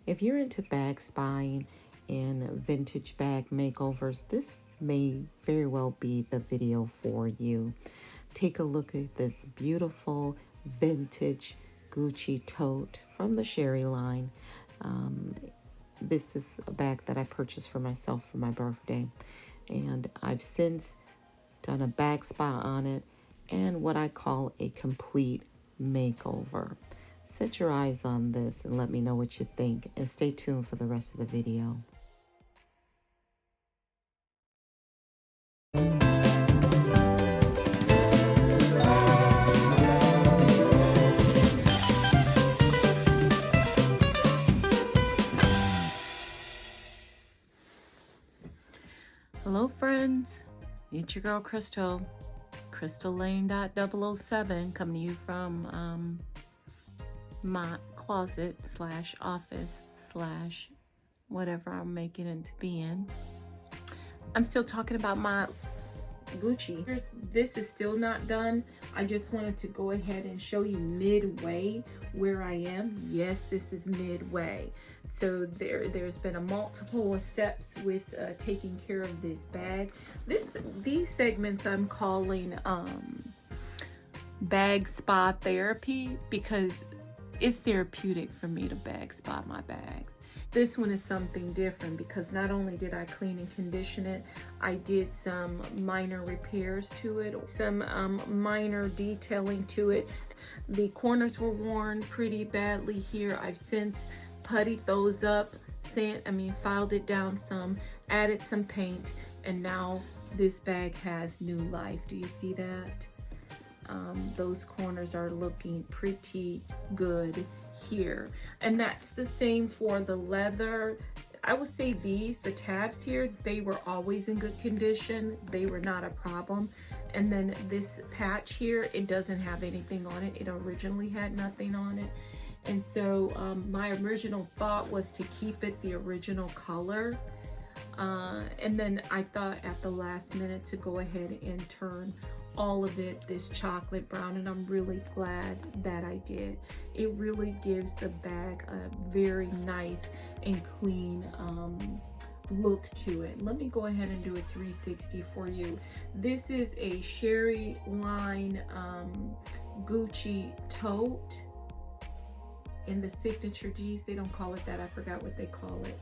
If you're into bag spying and vintage bag makeovers, this may very well be the video for you. Take a look at this beautiful vintage Gucci tote from the Sherry line. This is a bag that I purchased for myself for my birthday, and I've since done a bag spa on it and what I call a complete makeover. Set your eyes on this and let me know what you think, and stay tuned for the rest of the video. Hello friends, it's your girl Crystal, CrystalLane.007, coming to you from my closet slash office slash whatever I'm making it to be in. I'm still talking about my Gucci. This is still not done. I just wanted to go ahead and show you midway where I am. Yes, this is midway. So there's been a multiple steps with taking care of this bag. These segments I'm calling bag spa therapy, because it's therapeutic for me to bag spot my bags. This one is something different because not only did I clean and condition it, I did some minor repairs to it, some minor detailing to it. The corners were worn pretty badly here. I've since puttied those up, filed it down some, added some paint, and now this bag has new life. Do you see that? Those corners are looking pretty good here, and that's the same for the leather. I would say the tabs here, they were always in good condition. They were not a problem. And then this patch here, it doesn't have anything on it. It originally had nothing on it. And so my original thought was to keep it the original color. And then I thought at the last minute to go ahead and turn all of it this chocolate brown, and I'm really glad that I did. It really gives the bag a very nice and clean look to it. Let me go ahead and do a 360 for you. This is a Sherry line Gucci tote in the signature G's. They don't call it that. I forgot what they call it.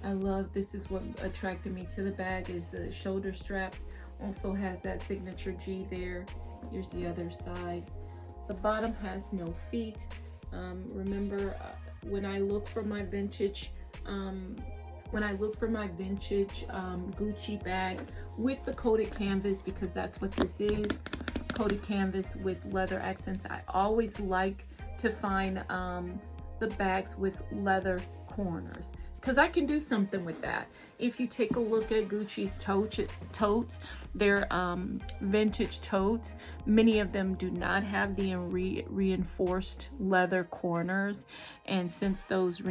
I love, this is what attracted me to the bag, is the shoulder straps. Also has that signature G there. Here's the other side. The bottom has no feet. Remember, when I look for my vintage, Gucci bags with the coated canvas, because that's what this is, coated canvas with leather accents, I always like to find the bags with leather corners, because I can do something with that. If you take a look at Gucci's totes, they're vintage totes. Many of them do not have the reinforced leather corners, and since those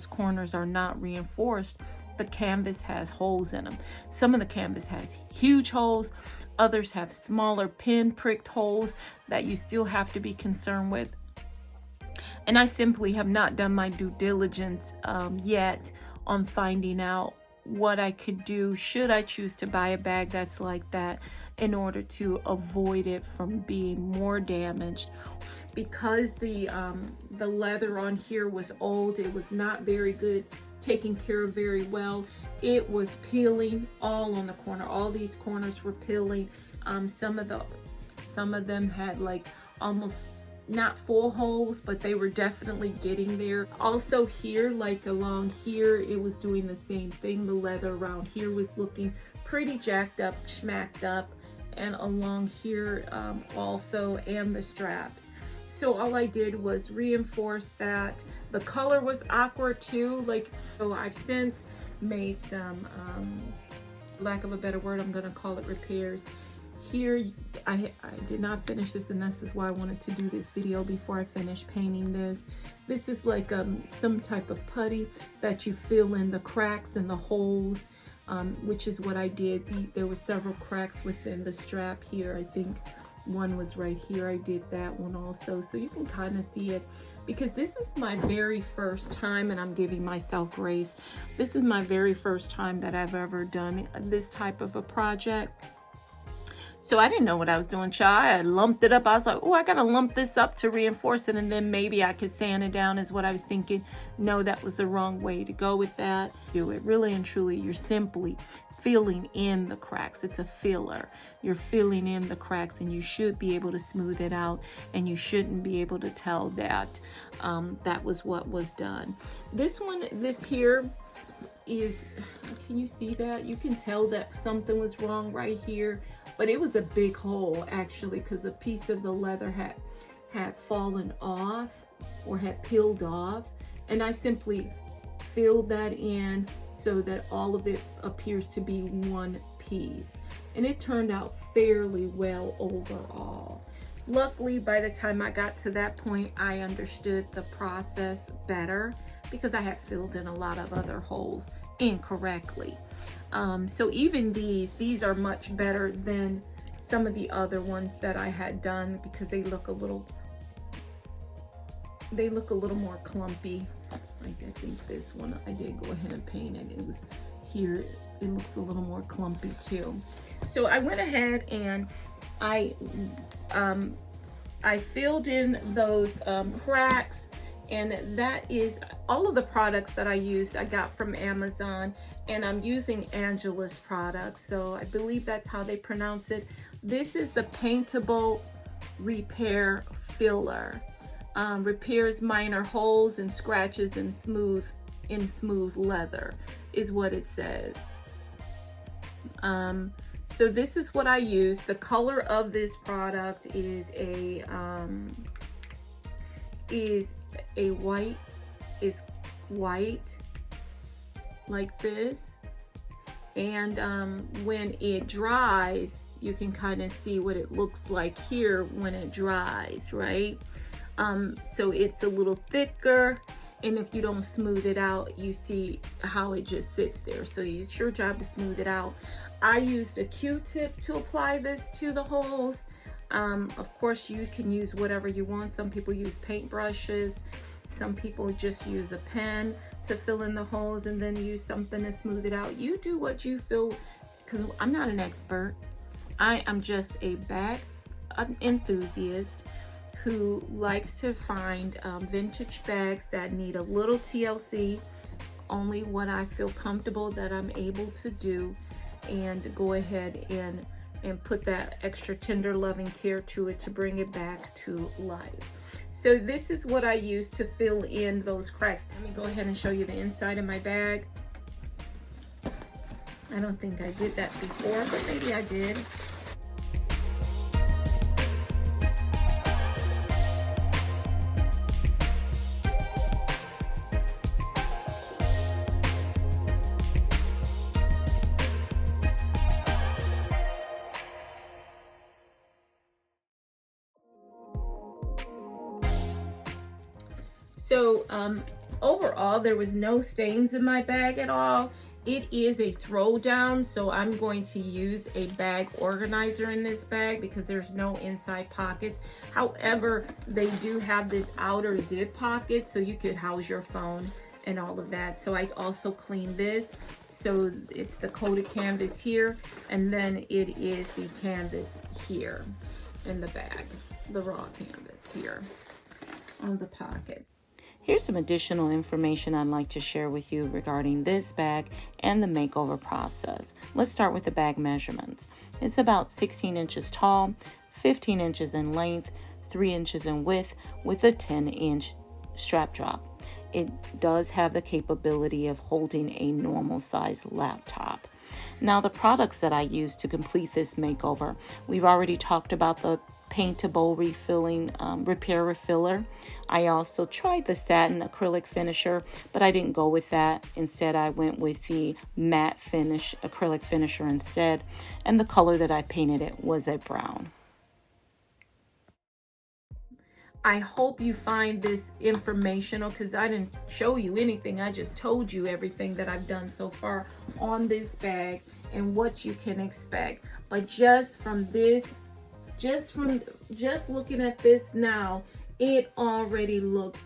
corners are not reinforced, the canvas has holes in them. Some of the canvas has huge holes, others have smaller pin-pricked holes that you still have to be concerned with. And I simply have not done my due diligence yet on finding out what I could do should I choose to buy a bag that's like that, in order to avoid it from being more damaged. Because the leather on here was old, it was not very good, taken care of very well. It was peeling all on the corner. All these corners were peeling. Some of them had like almost not full holes, but they were definitely getting there. Also here, like along here, it was doing the same thing. The leather around here was looking pretty jacked up, schmacked up, and along here also, and the straps. So all I did was reinforce that. The color was awkward too, so I've since made some, lack of a better word, I'm gonna call it repairs. Here, I did not finish this, and this is why I wanted to do this video before I finish painting this. This is like some type of putty that you fill in the cracks and the holes which is what I did. There were several cracks within the strap here. I think one was right here. I did that one also, so you can kind of see it, because this is my very first time, and I'm giving myself grace. This is my very first time that I've ever done this type of a project. So I didn't know what I was doing, child. I lumped it up. I was like, oh, I gotta lump this up to reinforce it, and then maybe I could sand it down, is what I was thinking. No, that was the wrong way to go with that. Do it really and truly. You're simply filling in the cracks. It's a filler. You're filling in the cracks, and you should be able to smooth it out, and you shouldn't be able to tell that that was what was done. This here is, can you see that? You can tell that something was wrong right here, but it was a big hole actually, because a piece of the leather had fallen off or had peeled off, and I simply filled that in so that all of it appears to be one piece, and it turned out fairly well overall. Luckily, by the time I got to that point, I understood the process better, because I had filled in a lot of other holes incorrectly. So even these are much better than some of the other ones that I had done, because they look a little more clumpy. I think this one I did go ahead and paint it. It was here. It looks a little more clumpy too. So I went ahead and I filled in those cracks. And that is all of the products that I used, I got from Amazon, and I'm using Angela's products. So I believe that's how they pronounce it. This is the Paintable Repair Filler. Repairs minor holes and scratches in smooth leather, is what it says. So this is what I use. The color of this product is white like this, and when it dries, you can kind of see what it looks like here when it dries, right? So it's a little thicker, and if you don't smooth it out, you see how it just sits there. So it's your job to smooth it out. I used a Q-tip to apply this to the holes. Of course, you can use whatever you want. Some people use paintbrushes. Some people just use a pen to fill in the holes and then use something to smooth it out. You do what you feel, because I'm not an expert. I am just a bag enthusiast who likes to find vintage bags that need a little TLC, only what I feel comfortable that I'm able to do, and go ahead and put that extra tender loving care to it to bring it back to life. So this is what I use to fill in those cracks. Let me go ahead and show you the inside of my bag. I don't think I did that before, but maybe I did. So overall, there was no stains in my bag at all. It is a throw down, so I'm going to use a bag organizer in this bag because there's no inside pockets. However, they do have this outer zip pocket, so you could house your phone and all of that. So I also cleaned this. So it's the coated canvas here, and then it is the canvas here in the bag, the raw canvas here on the pocket. Here's some additional information I'd like to share with you regarding this bag and the makeover process. Let's start with the bag measurements. It's about 16 inches tall, 15 inches in length, 3 inches in width, with a 10-inch strap drop. It does have the capability of holding a normal size laptop. Now, the products that I use to complete this makeover, we've already talked about the paintable repair refiller. I also tried the satin acrylic finisher, but I didn't go with that. Instead, I went with the matte finish acrylic finisher instead, and the color that I painted it was a brown. I hope you find this informational, because I didn't show you anything. I just told you everything that I've done so far on this bag and what you can expect. But just from looking at this now, it already looks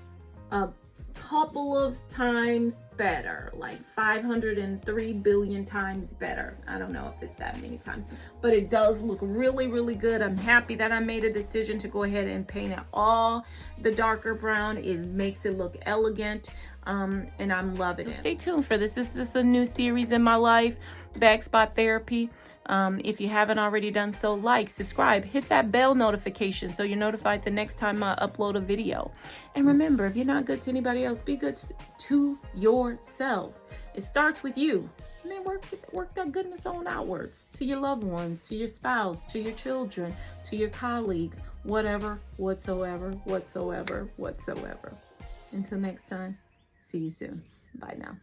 a couple of times better, like 503 billion times better. I don't know if it's that many times, but it does look really, really good. I'm happy that I made a decision to go ahead and paint it all the darker brown. It makes it look elegant, and I'm loving it. Stay tuned for this. This is a new series in my life, Bag Spot Therapy. If you haven't already done so, like, subscribe, hit that bell notification so you're notified the next time I upload a video. And remember, if you're not good to anybody else, be good to yourself. It starts with you, and then work that goodness on outwards to your loved ones, to your spouse, to your children, to your colleagues, whatever, whatsoever. Until next time, see you soon. Bye now.